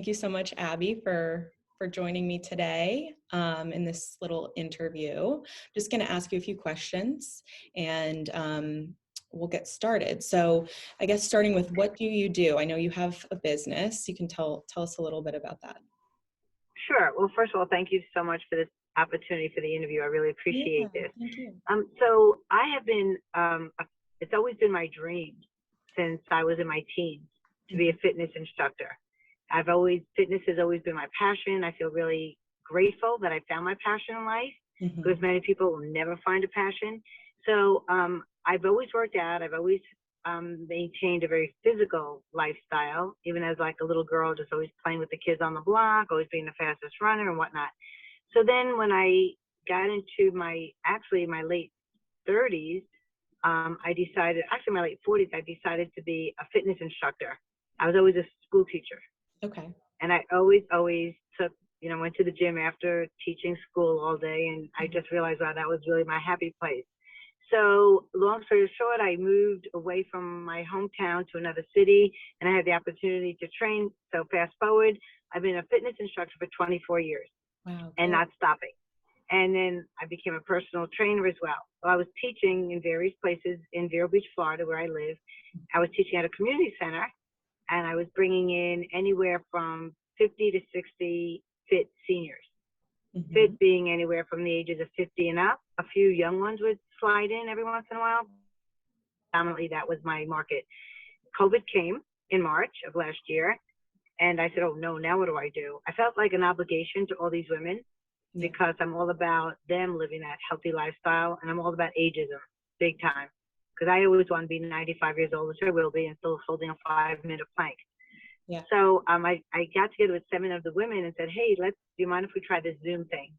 Thank you so much, Abby, for joining me today in this little interview. I'm just going to ask you a few questions and we'll get started. So I guess starting with, what do you do? I know you have a business. You can tell us a little bit about that. Sure. Well, first of all, thank you so much for this opportunity for the interview. I really appreciate this. Thank you. So I have been, it's always been my dream since I was in my teens to be a fitness instructor. Fitness has always been my passion. I feel really grateful that I found my passion in life, because many people will never find a passion. So I've always worked out. I've always maintained a very physical lifestyle, even as like a little girl, just always playing with the kids on the block, always being the fastest runner and whatnot. So then when I got into my late 30s, my late 40s, I decided to be a fitness instructor. I was always a school teacher. Okay. And I always took, went to the gym after teaching school all day. And I just realized, wow, that was really my happy place. So long story short, I moved away from my hometown to another city, and I had the opportunity to train. So fast forward, I've been a fitness instructor for 24 years. Wow. And not stopping. And then I became a personal trainer as well. I was teaching in various places in Vero Beach, Florida, where I live. I was teaching at a community center, and I was bringing in anywhere from 50 to 60 fit seniors. Fit being anywhere from the ages of 50 and up. A few young ones would slide in every once in a while. Predominantly, that was my market. COVID came in March of last year, and I said, oh no, now what do I do? I felt like an obligation to all these women, because I'm all about them living that healthy lifestyle, and I'm all about ageism, big time. Because I always want to be 95 years old, which I will be, and still holding a 5-minute plank. Yeah. So I got together with 7 of the women and said, hey, do you mind if we try this Zoom thing?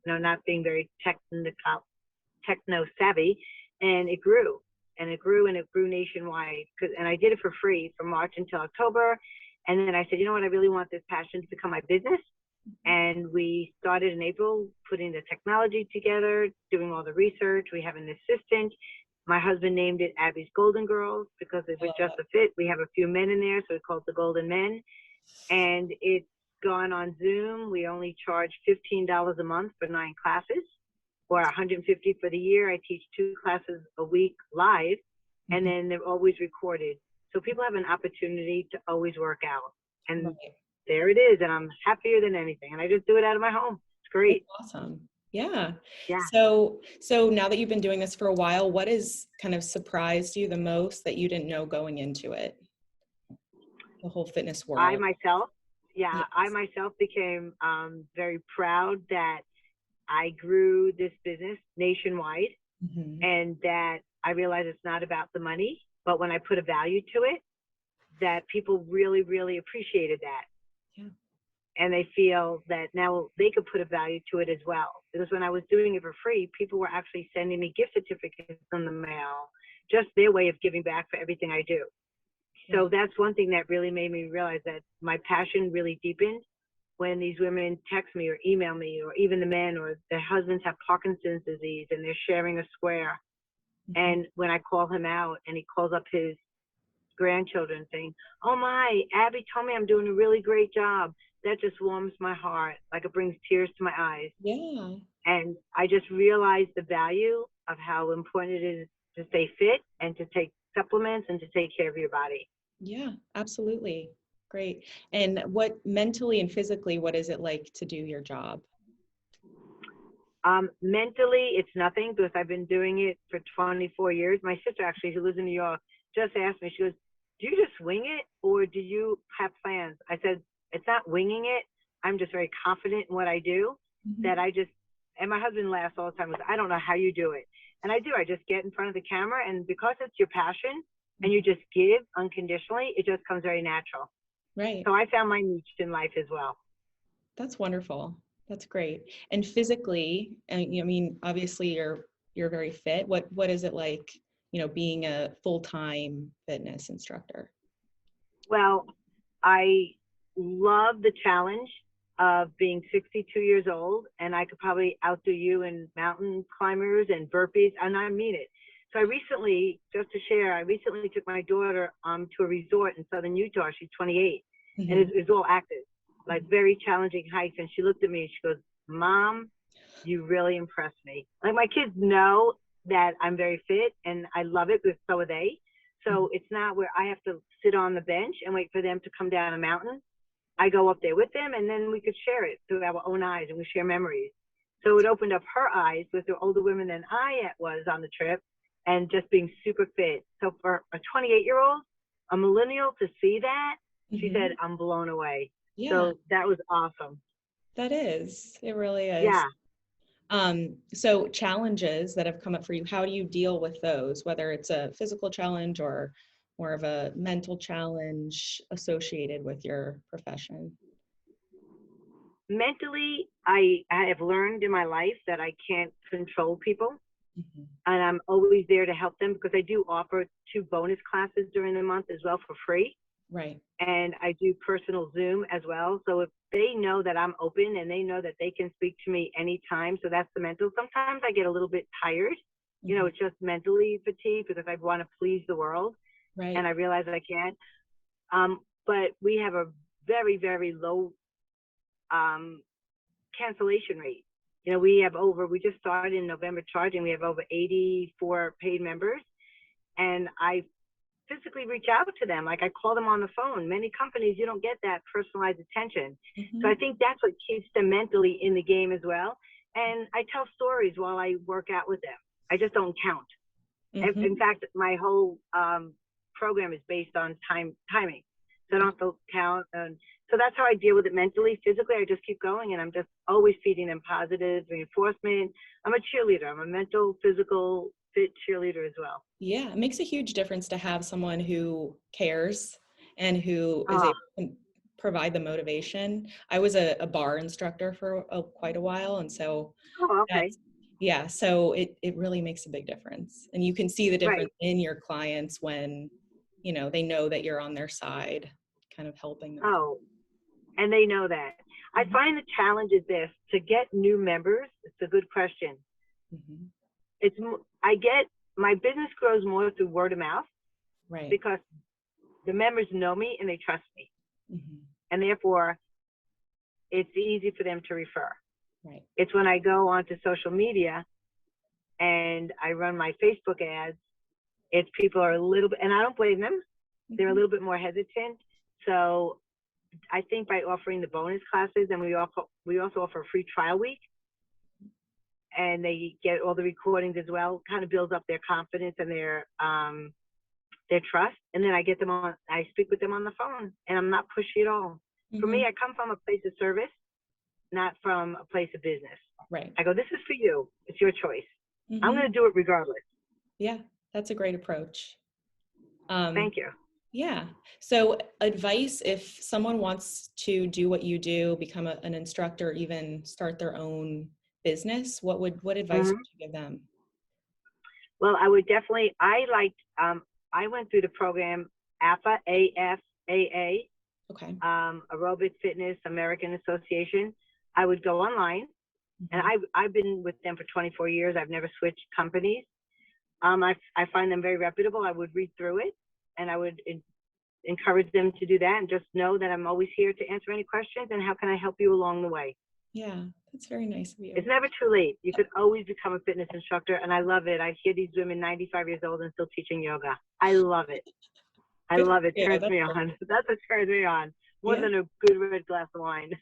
Not being very techno savvy. And it grew, and it grew nationwide. And I did it for free from March until October. And then I said, you know what, I really want this passion to become my business. And we started in April, putting the technology together, doing all the research. We have an assistant. My husband named it Abby's Golden Girls, because it was just a fit. We have a few men in there, so we call it the Golden Men. And it's gone on Zoom. We only charge $15 a month for 9 classes, or $150 for the year. I teach 2 classes a week live, and then they're always recorded. So people have an opportunity to always work out. And there it is, and I'm happier than anything. And I just do it out of my home. It's great. That's awesome. Yeah. So now that you've been doing this for a while, what has kind of surprised you the most that you didn't know going into it? The whole fitness world. I myself became very proud that I grew this business nationwide, and that I realized it's not about the money, but when I put a value to it, that people really, really appreciated that. Yeah. And they feel that now they could put a value to it as well. Because when I was doing it for free, people were actually sending me gift certificates in the mail, just their way of giving back for everything I do. So that's one thing that really made me realize that my passion really deepened when these women text me or email me, or even the men, or their husbands have Parkinson's disease and they're sharing a square. And when I call him out and he calls up his grandchildren saying, oh my, Abby told me I'm doing a really great job. That just warms my heart. Like, it brings tears to my eyes. Yeah. And I just realized the value of how important it is to stay fit and to take supplements and to take care of your body. Yeah, absolutely. Great. And what mentally and physically, what is it like to do your job? Mentally, it's nothing, because I've been doing it for 24 years. My sister, actually, who lives in New York, just asked me, she goes, do you just wing it, or do you have plans? I said, it's not winging it. I'm just very confident in what I do, that and my husband laughs all the time, I don't know how you do it. And I do. I just get in front of the camera, and because it's your passion and you just give unconditionally, it just comes very natural. Right. So I found my niche in life as well. That's wonderful. That's great. And physically, I mean, obviously you're very fit. What is it like, being a full-time fitness instructor? Well, I love the challenge of being 62 years old, and I could probably outdo you in mountain climbers and burpees, and I mean it. So I recently took my daughter to a resort in southern Utah. She's 28, and it's all active. like very challenging hikes. And she looked at me and she goes, Mom, you really impressed me. Like my kids know that I'm very fit and I love it, but so are they. So it's not where I have to sit on the bench and wait for them to come down a mountain. I go up there with them and then we could share it through our own eyes and we share memories. So it opened up her eyes with the older women than I was on the trip and just being super fit. So for a 28-year-old, a millennial, to see that, she said, I'm blown away. Yeah. So that was awesome. That is. It really is. Yeah. So challenges that have come up for you, how do you deal with those, whether it's a physical challenge or more of a mental challenge associated with your profession? Mentally, I have learned in my life that I can't control people. And I'm always there to help them because I do offer 2 bonus classes during the month as well for free. Right. And I do personal Zoom as well. So if they know that I'm open and they know that they can speak to me anytime, so that's the mental. Sometimes I get a little bit tired. You know, it's just mentally fatigued because I want to please the world. Right. And I realize that I can't. But we have a very, very low cancellation rate. You know, we just started in November charging. We have over 84 paid members. And I physically reach out to them. Like I call them on the phone. Many companies, you don't get that personalized attention. So I think that's what keeps them mentally in the game as well. And I tell stories while I work out with them. I just don't count. In fact, my whole program is based on timing. So I don't have to count. And so that's how I deal with it mentally. Physically, I just keep going and I'm just always feeding them positive reinforcement. I'm a cheerleader. I'm a mental, physical, fit cheerleader as well. Yeah, it makes a huge difference to have someone who cares and who is able to provide the motivation. I was a bar instructor for quite a while. And so so it really makes a big difference. And you can see the difference in your clients when, you know, they know that you're on their side, kind of helping them. And they know that. I find the challenge is this, to get new members. It's a good question. My business grows more through word of mouth, because the members know me and they trust me, and therefore it's easy for them to refer. It's when I go onto social media and I run my Facebook ads, it's people are a little bit, and I don't blame them, they're a little bit more hesitant. So I think by offering the bonus classes, and we also offer a free trial week, and they get all the recordings as well, kind of builds up their confidence and their trust. And then I get them on, I speak with them on the phone, and I'm not pushy at all. For me, I come from a place of service, not from a place of business. I go, this is for you. It's your choice. I'm going to do it regardless. Yeah, that's a great approach. Thank you. Yeah. So advice, if someone wants to do what you do, become an instructor, even start their own business, what advice would you give them? Well, I would definitely, I went through the program AFA, AFAA, Aerobic Fitness American Association. I would go online, and I've been with them for 24 years. I've never switched companies. I find them very reputable. I would read through it, and I would encourage them to do that, and just know that I'm always here to answer any questions and how can I help you along the way. Yeah, that's very nice of you. It's never too late. You could always become a fitness instructor, and I love it. I hear these women 95 years old and still teaching yoga. I love it. I love it. It turns me on. That's what turns me on, more than a good red glass of wine.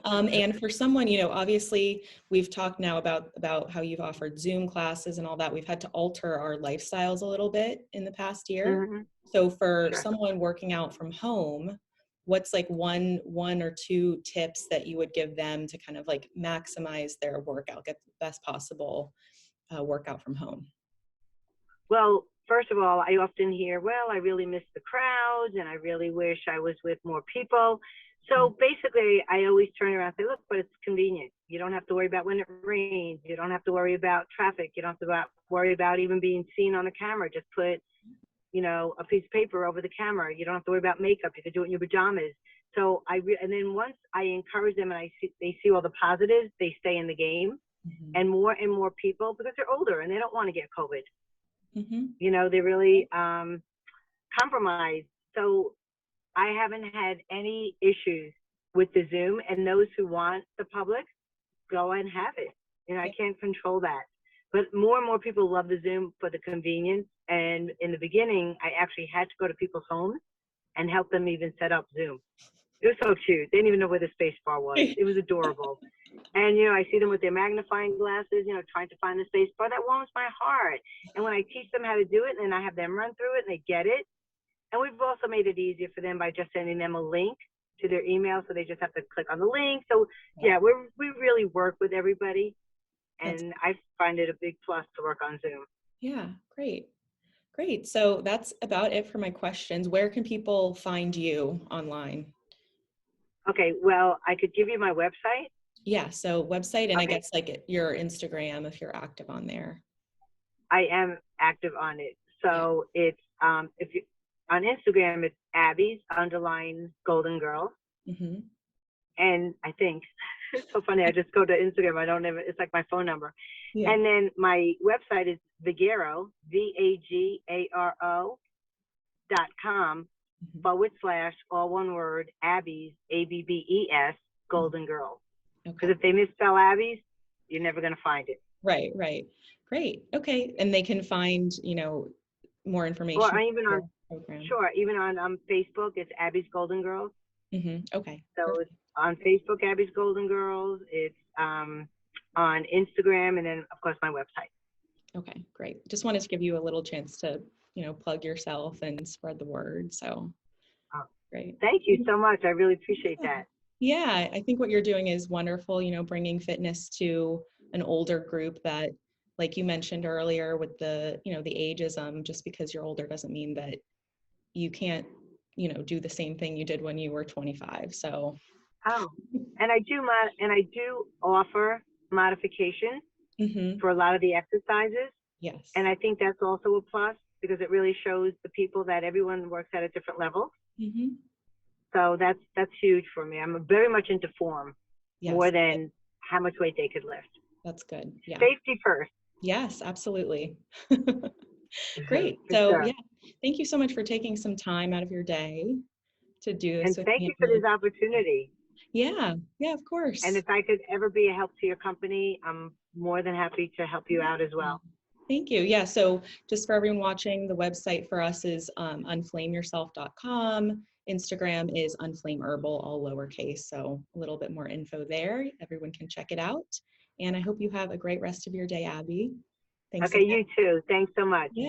And for someone, you know, obviously we've talked now about how you've offered Zoom classes and all that. We've had to alter our lifestyles a little bit in the past year. So for someone working out from home, what's like one or two tips that you would give them to kind of like maximize their workout, get the best possible workout from home? Well, first of all, I often hear, well, I really miss the crowds and I really wish I was with more people. So basically, I always turn around and say, look, but it's convenient. You don't have to worry about when it rains. You don't have to worry about traffic. You don't have to worry about even being seen on the camera. Just put, you know, a piece of paper over the camera. You don't have to worry about makeup. You can do it in your pajamas. So and then once I encourage them and they see all the positives, they stay in the game. And more people, because they're older and they don't want to get COVID. You know, they're really compromised. So I haven't had any issues with the Zoom, and those who want the public, go and have it. I can't control that. But more and more people love the Zoom for the convenience. And in the beginning, I actually had to go to people's homes and help them even set up Zoom. It was so cute. They didn't even know where the space bar was. It was adorable. And, I see them with their magnifying glasses, trying to find the space bar. That warms my heart. And when I teach them how to do it, and I have them run through it, and they get it. And we've also made it easier for them by just sending them a link to their email, so they just have to click on the link. So, yeah, we really work with everybody. And I find it a big plus to work on Zoom. Yeah, great. Great. So that's about it for my questions. Where can people find you online? Okay, well, I could give you my website. Yeah, so website, and I guess like your Instagram if you're active on there. I am active on it. So it's if you on Instagram, it's Abbe's _Golden Girls. Mm-hmm. And I think it's so funny. I just go to Instagram. I don't even. It's like my phone number. Yeah. And then my website is Vagaro VAGARO.com / all one word Abbe's ABBES Golden Girls. Because if they misspell Abbe's, you're never going to find it. Right. Great. Okay. And they can find, more information. Or even on program. Sure. Even on Facebook, it's Abbe's Golden Girls. Mm-hmm. Okay. So it's on Facebook, Abbe's Golden Girls. It's on Instagram, and then of course my website. Okay, great. Just wanted to give you a little chance to, plug yourself and spread the word. So great. Thank you so much. I really appreciate that. Yeah, I think what you're doing is wonderful, bringing fitness to an older group that, like you mentioned earlier with the, the ageism, just because you're older doesn't mean that you can't, do the same thing you did when you were 25. So. And I do offer modification for a lot of the exercises. Yes. And I think that's also a plus because it really shows the people that everyone works at a different level. Mm-hmm. So that's huge for me. I'm very much into form more than how much weight they could lift. That's good. Yeah. Safety first. Yes, absolutely. Great. So thank you so much for taking some time out of your day to do this. And thank you for this opportunity. Yeah, of course. And if I could ever be a help to your company, I'm more than happy to help you out as well. Thank you. Yeah, so just for everyone watching, the website for us is unflameyourself.com. Instagram is unflameherbal, all lowercase, so a little bit more info there. Everyone can check it out. And I hope you have a great rest of your day, Abbe. Thanks. Okay, you too. Thanks so much. Yeah.